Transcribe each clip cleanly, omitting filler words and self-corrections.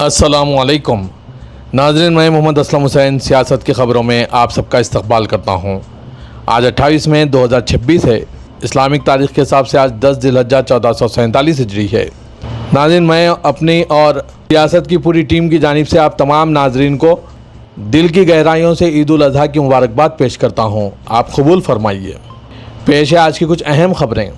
السلام علیکم ناظرین، میں محمد اسلم حسین سیاست کی خبروں میں آپ سب کا استقبال کرتا ہوں۔ آج 28 مئی 2026 ہے۔ اسلامک تاریخ کے حساب سے آج 10 ذی الحجہ 1447 ہجری ہے۔ ناظرین، میں اپنی اور سیاست کی پوری ٹیم کی جانب سے آپ تمام ناظرین کو دل کی گہرائیوں سے عید الاضحیٰ کی مبارکباد پیش کرتا ہوں۔ آپ قبول فرمائیے۔ پیش ہے آج کی کچھ اہم خبریں۔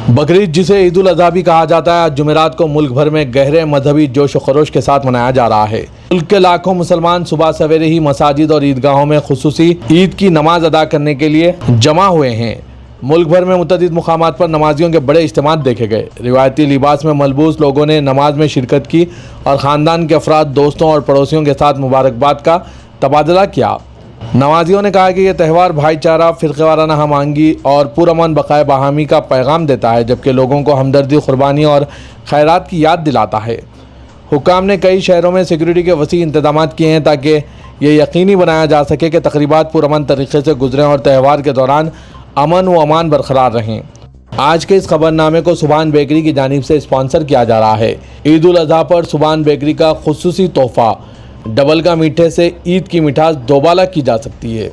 بقرعید، جسے عید الاضحیٰ بھی کہا جاتا ہے، آج جمعرات کو ملک بھر میں گہرے مذہبی جوش و خروش کے ساتھ منایا جا رہا ہے۔ ملک کے لاکھوں مسلمان صبح سویرے ہی مساجد اور عیدگاہوں میں خصوصی عید کی نماز ادا کرنے کے لیے جمع ہوئے ہیں۔ ملک بھر میں متعدد مقامات پر نمازیوں کے بڑے اجتماعات دیکھے گئے۔ روایتی لباس میں ملبوس لوگوں نے نماز میں شرکت کی اور خاندان کے افراد، دوستوں اور پڑوسیوں کے ساتھ مبارکباد کا تبادلہ کیا۔ نمازیوں نے کہا کہ یہ تہوار بھائی چارہ، فرقہ وارانہ ہم آہنگی اور پرامن بقائے باہمی کا پیغام دیتا ہے، جبکہ لوگوں کو ہمدردی، قربانی اور خیرات کی یاد دلاتا ہے۔ حکام نے کئی شہروں میں سیکورٹی کے وسیع انتظامات کیے ہیں تاکہ یہ یقینی بنایا جا سکے کہ تقریبات پرامن طریقے سے گزریں اور تہوار کے دوران امن و امان برقرار رہیں۔ آج کے اس خبرنامے کو سبحان بیکری کی جانب سے اسپانسر کیا جا رہا ہے۔ عید الاضحیٰ پر سبحان بیکری کا خصوصی تحفہ، ڈبل کا میٹھے سے عید کی مٹھاس دوبالا کی جا سکتی ہے۔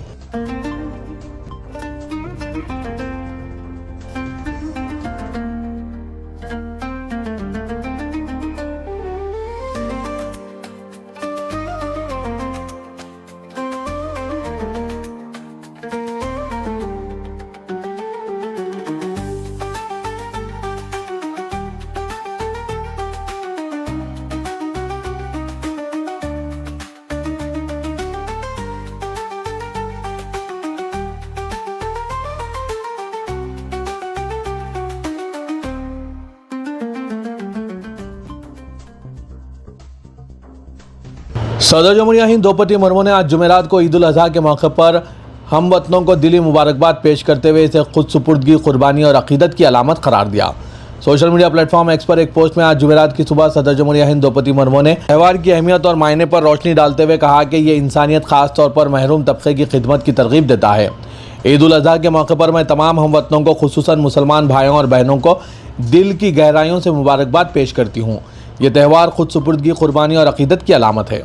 صدر جمہوریہ ہند دروپدی مرمو نے آج جمعرات کو عید الاضحیٰ کے موقع پر ہم وطنوں کو دلی مبارکباد پیش کرتے ہوئے اسے خود سپردگی، قربانی اور عقیدت کی علامت قرار دیا۔ Social media platform X پر ایک پوسٹ میں آج جمعرات کی صبح صدر جمہوریہ ہند دروپدی مرمو نے تہوار کی اہمیت اور معنی پر روشنی ڈالتے ہوئے کہا کہ یہ انسانیت، خاص طور پر محروم طبقے کی خدمت کی ترغیب دیتا ہے۔ عید الاضحیٰ کے موقع پر میں تمام ہم وطنوں کو، خصوصاً مسلمان بھائیوں اور بہنوں کو دل کی گہرائیوں سے مبارکباد پیش کرتی ہوں۔ یہ تہوار خود سپردگی، قربانی اور عقیدت کی علامت ہے۔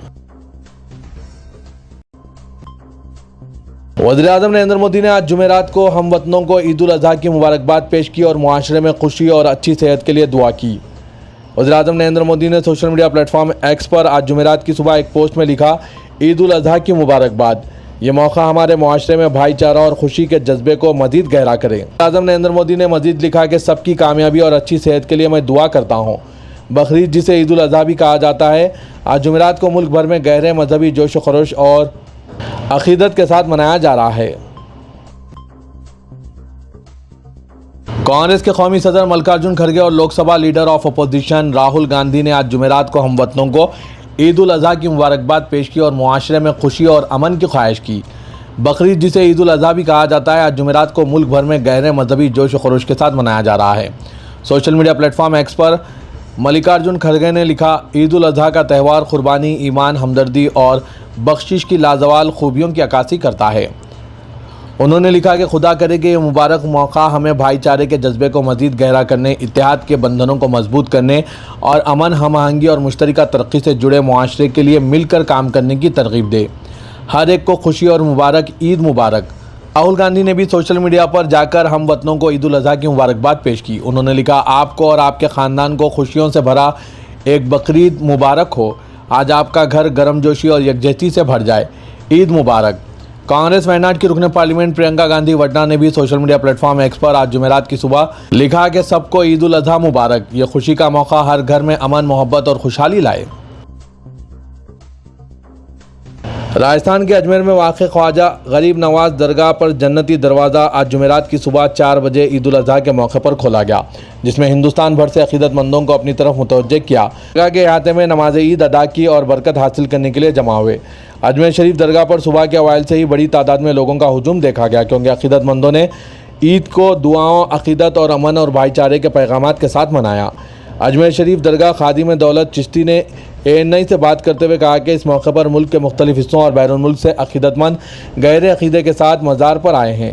وزیر اعظم نریندر مودی نے آج جمعرات کو ہم وطنوں کو عید الاضحیٰ کی مبارکباد پیش کی اور معاشرے میں خوشی اور اچھی صحت کے لیے دعا کی۔ وزیر اعظم نریندر مودی نے social media platform X پر آج جمعرات کی صبح ایک پوسٹ میں لکھا، عید الاضحیٰ کی مبارکباد۔ یہ موقع ہمارے معاشرے میں بھائی چارہ اور خوشی کے جذبے کو مزید گہرا کرے۔ وزیر اعظم نریندر مودی نے مزید لکھا کہ سب کی کامیابی اور اچھی صحت کے لیے میں دعا کرتا ہوں۔ بقرعید، جسے عید الاضحیٰ بھی کہا جاتا ہے، آج جمعرات کو ملک بھر میں گہرے مذہبی جوش و خروش اور عقیدت کے ساتھ منایا جا رہا ہے۔ کانگریس کے قومی صدر ملکارجن کھڑگے اور Lok Sabha leader of opposition Rahul Gandhi نے آج جمعرات کو ہم وطنوں کو عید الاضحیٰ کی مبارکباد پیش کی اور معاشرے میں خوشی اور امن کی خواہش کی۔ بقرعید، جسے عید الاضحیٰ بھی کہا جاتا ہے، آج جمعرات کو ملک بھر میں گہرے مذہبی جوش و خروش کے ساتھ منایا جا رہا ہے۔ Social media platform X پر ملکارجن کھڑگے نے لکھا، عید الاضحیٰ کا تہوار قربانی، ایمان، ہمدردی اور بخشش کی لازوال خوبیوں کی عکاسی کرتا ہے۔ انہوں نے لکھا کہ خدا کرے کہ یہ مبارک موقع ہمیں بھائی چارے کے جذبے کو مزید گہرا کرنے، اتحاد کے بندھنوں کو مضبوط کرنے اور امن، ہم آہنگی اور مشترکہ ترقی سے جڑے معاشرے کے لیے مل کر کام کرنے کی ترغیب دے۔ ہر ایک کو خوشی اور مبارک عید مبارک۔ راہل گاندھی نے بھی سوشل میڈیا پر جا کر ہم وطنوں کو عید الاضحیٰ کی مبارکباد پیش کی۔ انہوں نے لکھا، آپ کو اور آپ کے خاندان کو خوشیوں سے بھرا ایک بقرعید مبارک ہو۔ آج آپ کا گھر گرم جوشی اور یکجہتی سے بھر جائے۔ عید مبارک۔ کانگریس وائناڈ کی رکن پارلیمنٹ پرینکا گاندھی وڈنا نے بھی social media platform X پر آج جمعرات کی صبح لکھا کہ سب کو عید الاضحیٰ مبارک۔ یہ خوشی کا موقع ہر گھر میں امن، محبت اور خوشحالی لائے۔ راجستھان کے اجمیر میں واقع خواجہ غریب نواز درگاہ پر جنتی دروازہ آج جمعرات کی صبح 4 بجے عید الاضحیٰ کے موقع پر کھولا گیا، جس میں ہندوستان بھر سے عقیدت مندوں کو اپنی طرف متوجہ کیا۔ درگاہ کے احاطے میں نماز عید ادا کی اور برکت حاصل کرنے کے لیے جمع ہوئے۔ اجمیر شریف درگاہ پر صبح کے اوائل سے ہی بڑی تعداد میں لوگوں کا ہجوم دیکھا گیا، کیونکہ عقیدت مندوں نے عید کو دعاؤں، عقیدت اور امن اور بھائی چارے کے پیغامات کے ساتھ منایا۔ اجمیر شریف درگاہ خادم دولت چشتی نے ANI سے بات کرتے ہوئے کہا کہ اس موقع پر ملک کے مختلف حصوں اور بیرون ملک سے عقیدت مند گہرے عقیدے کے ساتھ مزار پر آئے ہیں۔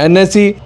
NSE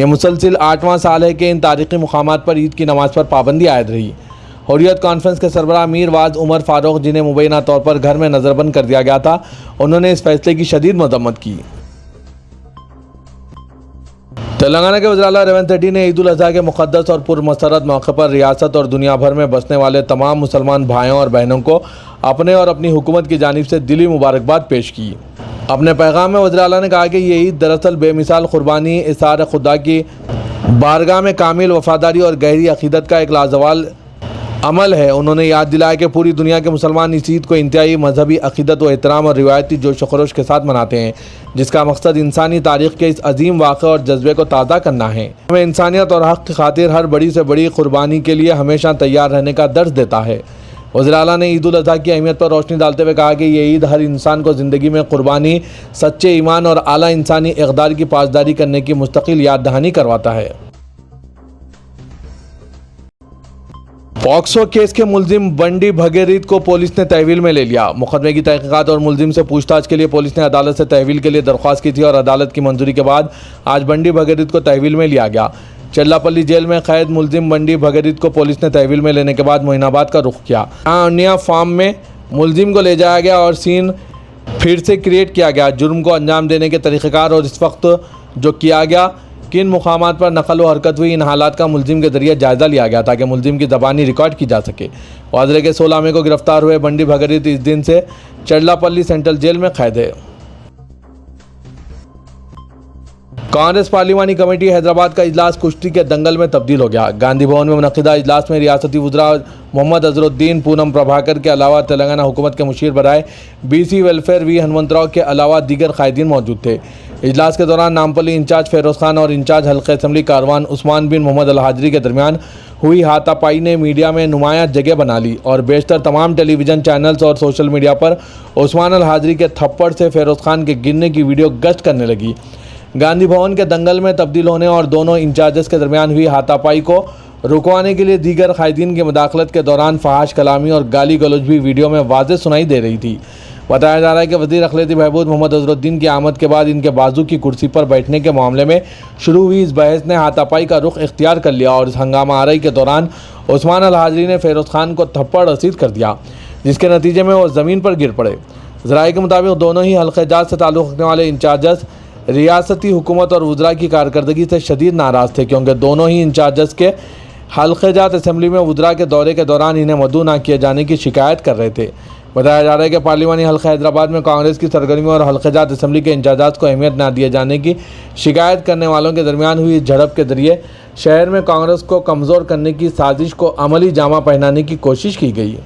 یہ مسلسل 8واں سال ہے کہ ان تاریخی مقامات پر عید کی نماز پر پابندی عائد رہی۔ حریت کانفرنس کے سربراہ میر واعظ عمر فاروق، جنہیں مبینہ طور پر گھر میں نظر بند کر دیا گیا تھا، انہوں نے اس فیصلے کی شدید مذمت کی۔ تلنگانہ کے وزیر اعلیٰ ریونت ریڈی نے عید الاضحیٰ کے مقدس اور پرمسرت موقع پر ریاست اور دنیا بھر میں بسنے والے تمام مسلمان بھائیوں اور بہنوں کو اپنے اور اپنی حکومت کی جانب سے دلی مبارکباد پیش کی۔ اپنے پیغام میں وزیر اعلیٰ نے کہا کہ یہ عید دراصل بے مثال قربانی، اظہار خدا کی بارگاہ میں کامل وفاداری اور گہری عقیدت کا ایک لازوال عمل ہے۔ انہوں نے یاد دلایا کہ پوری دنیا کے مسلمان اس عید کو انتہائی مذہبی عقیدت و احترام اور روایتی جوش و خروش کے ساتھ مناتے ہیں، جس کا مقصد انسانی تاریخ کے اس عظیم واقعے اور جذبے کو تازہ کرنا ہے۔ ہمیں انسانیت اور حق کی خاطر ہر بڑی سے بڑی قربانی کے لیے ہمیشہ تیار رہنے کا درس دیتا ہے۔ وزیر اعلیٰ نے عید الاضحیٰ کی اہمیت پر روشنی ڈالتے ہوئے کہا کہ یہ عید ہر انسان کو زندگی میں قربانی، سچے ایمان اور اعلیٰ انسانی اقدار کی پاسداری کرنے کی مستقل یاد دہانی کرواتا ہے۔ پاکسو کیس کے ملزم بنڈی بھگیرت کو پولیس نے تحویل میں لے لیا۔ مقدمے کی تحقیقات اور ملزم سے پوچھ تاچھ کے لیے پولیس نے عدالت سے تحویل کے لیے درخواست کی تھی اور عدالت کی منظوری کے بعد آج بنڈی بھگیرت کو تحویل میں لیا گیا۔ چرلاپلی جیل میں قید ملزم بنڈی بھگیرت کو پولیس نے تحویل میں لینے کے بعد موئن آباد کا رخ کیا۔ انیا فارم میں ملزم کو لے جایا گیا اور سین پھر سے کریٹ کیا گیا۔ جرم کو انجام دینے کے طریقہ کار اور اس وقت جو کیا گیا، کن مقامات پر نقل و حرکت ہوئی، ان حالات کا ملزم کے ذریعے جائزہ لیا گیا تاکہ ملزم کی زبانی ریکارڈ کی جا سکے۔ واضح ہے کہ 16 مئی کو گرفتار ہوئے بنڈی بھگیرت اس دن سے چرلاپلی سینٹرل جیل میں قید ہے۔ کانگریس پارلیمانی کمیٹی حیدرآباد کا اجلاس کشتی کے دنگل میں تبدیل ہو گیا۔ گاندھی بھون میں منعقدہ اجلاس میں ریاستی وزراء محمد اظہرالدین پونم پربھاکر کے علاوہ تلنگانہ حکومت کے مشیر برائے BC ویلفیئر وی ہنمنتراؤ کے علاوہ دیگر قائدین موجود تھے۔ اجلاس کے دوران نامپلی انچارج فیروز خان اور انچارج حلقہ اسمبلی کاروان عثمان بن محمد الحاجری کے درمیان ہوئی ہاتھا پائی نے میڈیا میں نمایاں جگہ بنا لی اور بیشتر تمام ٹیلی ویژن چینلز اور سوشل میڈیا پر عثمان الحاجری کے تھپڑ سے فیروز خان کے گرنے کی ویڈیو گشت کرنے لگی۔ گاندھی بھون کے دنگل میں تبدیل ہونے اور دونوں انچارجز کے درمیان ہوئی ہاتھا پائی کو رکوانے کے لیے دیگر قائدین کی مداخلت کے دوران فحش کلامی اور گالی گلوچ بھی ویڈیو میں واضح سنائی دے رہی تھی۔ بتایا جا رہا ہے کہ وزیر اقلیتی بہبود محمد اظہرالدین کی آمد کے بعد ان کے بازو کی کرسی پر بیٹھنے کے معاملے میں شروع ہوئی اس بحث نے ہاتھا پائی کا رخ اختیار کر لیا اور اس ہنگامہ آرائی کے دوران عثمان الحاجری نے فیروز خان کو تھپڑ رسید کر دیا، جس کے نتیجے میں وہ زمین پر گر پڑے۔ ذرائع کے مطابق دونوں ہی حلقہ جات سے تعلق رکھنے والے انچارجز ریاستی حکومت اور وزراء کی کارکردگی سے شدید ناراض تھے، کیونکہ دونوں ہی انچارجز کے حلقہ جات اسمبلی میں وزراء کے دورے کے دوران انہیں مدعو نہ کیے جانے کی شکایت کر رہے تھے۔ بتایا جا رہا ہے کہ پارلیمانی حلقہ حیدرآباد میں کانگریس کی سرگرمیوں اور حلقہ جات اسمبلی کے انچارجات کو اہمیت نہ دیے جانے کی شکایت کرنے والوں کے درمیان ہوئی جھڑپ کے ذریعے شہر میں کانگریس کو کمزور کرنے کی سازش کو عملی جامہ پہنانے کی کوشش کی گئی۔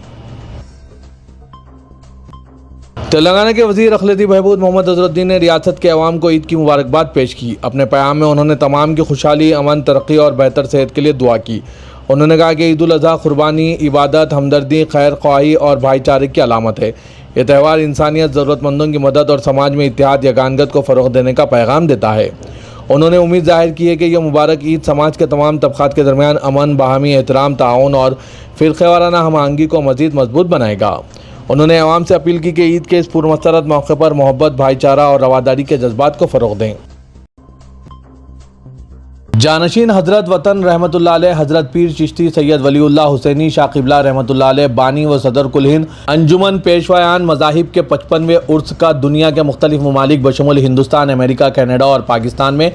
تلنگانہ کے وزیر اقلیتی بہبود محمد اظہرالدین نے ریاست کے عوام کو عید کی مبارکباد پیش کی۔ اپنے پیغام میں انہوں نے تمام کی خوشحالی، امن، ترقی اور بہتر صحت کے لیے دعا کی۔ انہوں نے کہا کہ عید الاضحیٰ قربانی، عبادت، ہمدردی، خیر خواہی اور بھائی چارے کی علامت ہے۔ یہ تہوار انسانیت، ضرورت مندوں کی مدد اور سماج میں اتحاد یگانگت کو فروغ دینے کا پیغام دیتا ہے۔ انہوں نے امید ظاہر کی ہے کہ یہ مبارک عید سماج کے تمام طبقات کے درمیان امن، باہمی احترام، تعاون اور فرقہ وارانہ ہم آہنگی کو مزید مضبوط بنائے گا۔ انہوں نے عوام سے اپیل کی کہ عید کے اس پرمسرت موقع پر محبت، بھائی چارہ اور رواداری کے جذبات کو فروغ دیں۔ جانشین حضرت وطن رحمۃ اللہ علیہ حضرت پیر چشتی سید ولی اللہ حسینی شاہ قبلہ رحمۃ اللہ علیہ بانی و صدر کل ہند انجمن پیشوایان مذاہب کے 55ویں عرس کا دنیا کے مختلف ممالک بشمول ہندوستان، امریکہ، کینیڈا اور پاکستان میں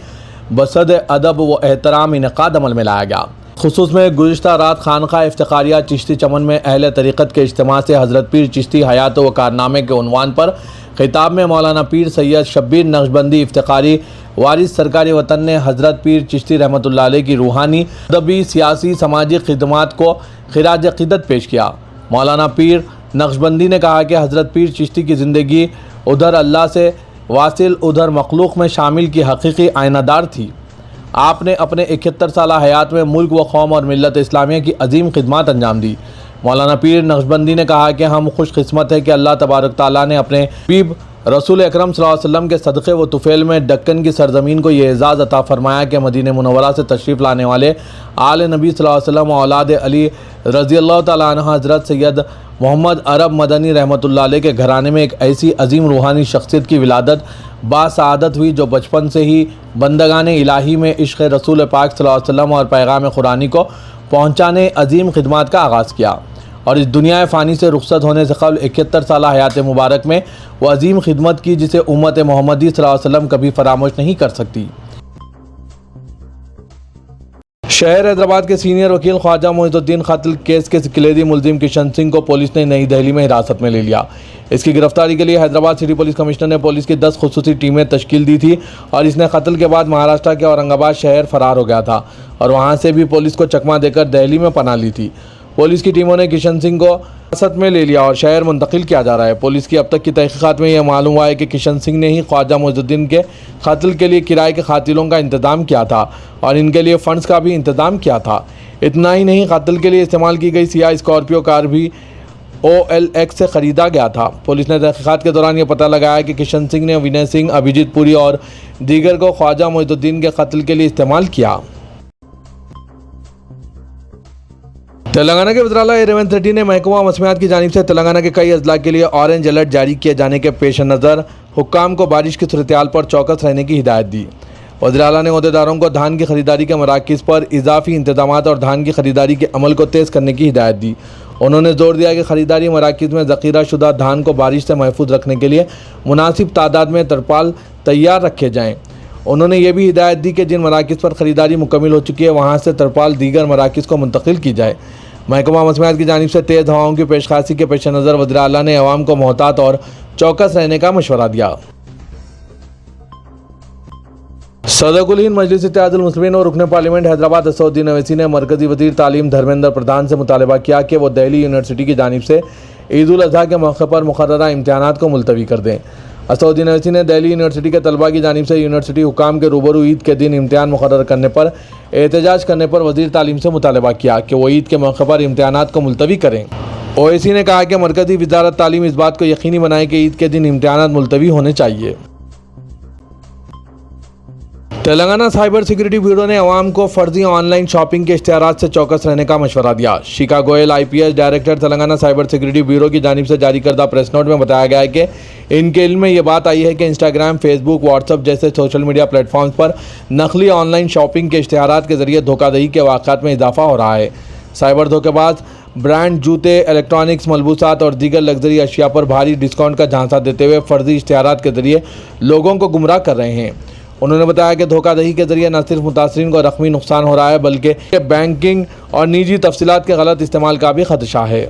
بصد ادب و احترام انعقاد عمل میں لایا گیا۔ خصوص میں گزشتہ رات خانقاہ افتخاریہ چشتی چمن میں اہل طریقت کے اجتماع سے حضرت پیر چشتی حیات و کارنامے کے عنوان پر خطاب میں مولانا پیر سید شبیر نقشبندی افتخاری وارث سرکاری وطن نے حضرت پیر چشتی رحمۃ اللہ علیہ کی روحانی، ادبی، سیاسی، سماجی خدمات کو خراج عقیدت پیش کیا۔ مولانا پیر نقشبندی نے کہا کہ حضرت پیر چشتی کی زندگی ادھر اللہ سے واصل، ادھر مخلوق میں شامل کی حقیقی آئینہ دار تھی۔ آپ نے اپنے 71 سالہ حیات میں ملک و قوم اور ملت اسلامیہ کی عظیم خدمات انجام دی۔ مولانا پیر نقشبندی نے کہا کہ ہم خوش قسمت ہیں کہ اللہ تبارک تعالیٰ نے اپنے حبیب رسول اکرم صلی اللہ علیہ وسلم کے صدقے و طفیل میں دکن کی سرزمین کو یہ اعزاز عطا فرمایا کہ مدینہ منورہ سے تشریف لانے والے آل نبی صلی اللہ علیہ وسلم و اولاد علی رضی اللہ تعالیٰ عنہ حضرت سید محمد عرب مدنی رحمۃ اللہ علیہ کے گھرانے میں ایک ایسی عظیم روحانی شخصیت کی ولادت باسعادت ہوئی جو بچپن سے ہی بندگان الہی میں عشق رسول پاک صلی اللہ علیہ وسلم اور پیغام قرآنی کو پہنچانے عظیم خدمات کا آغاز کیا، اور اس دنیا فانی سے رخصت ہونے سے قبل 71 سالہ حیات مبارک میں وہ عظیم خدمت کی جسے امت محمدی صلی اللہ علیہ وسلم کبھی فراموش نہیں کر سکتی۔ شہر حیدرآباد کے سینئر وکیل خواجہ معز الدین قتل کیس کے کلیدی ملزم کشن سنگھ کو پولیس نے نئی دہلی میں حراست میں لے لیا۔ اس کی گرفتاری کے لیے حیدرآباد سٹی پولیس کمشنر نے پولیس کی 10 خصوصی ٹیمیں تشکیل دی تھی، اور اس نے قتل کے بعد مہاراشٹر کے اورنگ آباد شہر فرار ہو گیا تھا اور وہاں سے بھی پولیس کو چکمہ دے کر دہلی میں پناہ لی تھی۔ پولیس کی ٹیموں نے کشن سنگھ کو حراست میں لے لیا اور شہر منتقل کیا جا رہا ہے۔ پولیس کی اب تک کی تحقیقات میں یہ معلوم ہوا ہے کہ کشن سنگھ نے ہی خواجہ معز الدین کے قتل کے لیے کرائے کے قاتلوں کا انتظام کیا تھا اور ان کے لیے فنڈز کا بھی انتظام کیا تھا۔ اتنا ہی نہیں، قتل کے لیے استعمال کی گئی سیاہ اسکارپیو کار بھی OLX سے خریدا گیا تھا۔ پولیس نے تحقیقات کے دوران یہ پتہ لگایا کہ کشن سنگھ نے ونے سنگھ، ابھیجیت پوری اور دیگر کو خواجہ معز الدین کے قتل کے لیے استعمال کیا۔ تلنگانہ کے وزراء ریونت ریڈی نے محکمہ موسمیات کی جانب سے تلنگانہ کے کئی اضلاع کے لیے اورنج الرٹ جاری کیے جانے کے پیش نظر حکام کو بارش کی صورتحال پر چوکس رہنے کی ہدایت دی۔ وزراء نے عہدیداروں کو دھان کی خریداری کے مراکز پر اضافی انتظامات اور دھان کی خریداری کے عمل کو تیز کرنے کی ہدایت دی۔ انہوں نے زور دیا کہ خریداری مراکز میں ذخیرہ شدہ دھان کو بارش سے محفوظ رکھنے کے لیے مناسب تعداد میں ترپال تیار رکھے جائیں۔ انہوں نے یہ بھی ہدایت دی کہ جن مراکز پر خریداری مکمل ہو چکی ہے وہاں سے ترپال دیگر مراکز کو منتقل کی جائے۔ محکمہ موسمیات کی جانب سے تیز ہواؤں کی پیشخاسی کے پیش نظر وزراء نے عوام کو محتاط اور چوکس رہنے کا مشورہ دیا۔ صدر کل ہند مجلس اتحاد المسلمین اور رکن پارلیمنٹ حیدرآباد اسد الدین اویسی نے مرکزی وزیر تعلیم دھرمیندر پردھان سے مطالبہ کیا کہ وہ دہلی یونیورسٹی کی جانب سے عید الاضحیٰ کے موقع پر مقررہ امتحانات کو ملتوی کر دیں۔ اسد الدین اویسی نے دہلی یونیورسٹی کے طلباء کی جانب سے یونیورسٹی حکام کے روبرو عید کے دن امتحان مقرر کرنے پر احتجاج کرنے پر وزیر تعلیم سے مطالبہ کیا کہ وہ عید کے موقع پر امتحانات کو ملتوی کریں۔ اویسی نے کہا کہ مرکزی وزارت تعلیم اس بات کو یقینی بنائے کہ عید کے دن امتحانات ملتوی ہونے چاہیے۔ تلنگانہ سائبر سیکورٹی بیورو نے عوام کو فرضی آن لائن شاپنگ کے اشتہارات سے چوکس رہنے کا مشورہ دیا۔ Shikha Goyal IPS director Telangana cyber security bureau کی جانب سے جاری کردہ پریس نوٹ میں بتایا گیا ہے کہ ان کے علم میں یہ بات آئی ہے کہ انسٹاگرام، فیس بک، واٹس ایپ جیسے سوشل میڈیا پلیٹ فارمز پر نقلی آن لائن شاپنگ کے اشتہارات کے ذریعے دھوکہ دہی کے واقعات میں اضافہ ہو رہا ہے۔ سائبر دھوکے باز برانڈ جوتے، الیکٹرانکس، ملبوسات اور دیگر لگژری اشیاء پر بھاری ڈسکاؤنٹ کا جھانسا دیتے ہوئے فرضی اشتہارات کے ذریعے لوگوں کو گمراہ کر رہے ہیں۔ انہوں نے بتایا کہ دھوکہ دہی کے ذریعے نہ صرف متاثرین کو رقمی نقصان ہو رہا ہے بلکہ بینکنگ اور نجی تفصیلات کے غلط استعمال کا بھی خدشہ ہے۔